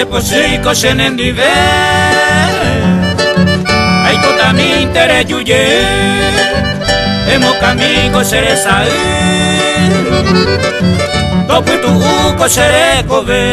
se posico se nendive ay kota mi tere yuye emo kamigo sere sai topu tu uko sere kove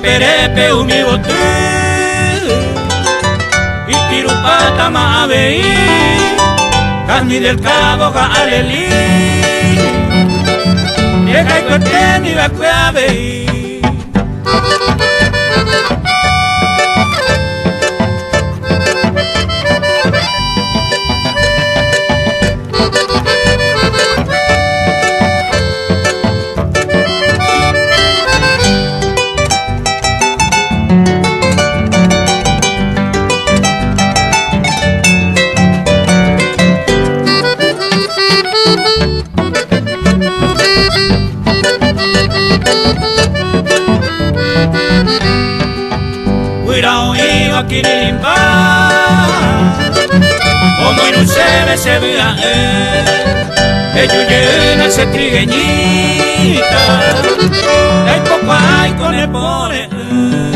Perepe umi botu y tirupata maavei Cami del cabo jaaleli llega y corteni va cuavei Kirilimba como no se vea ellos llenan ese trigueñita hay poco hay con el pone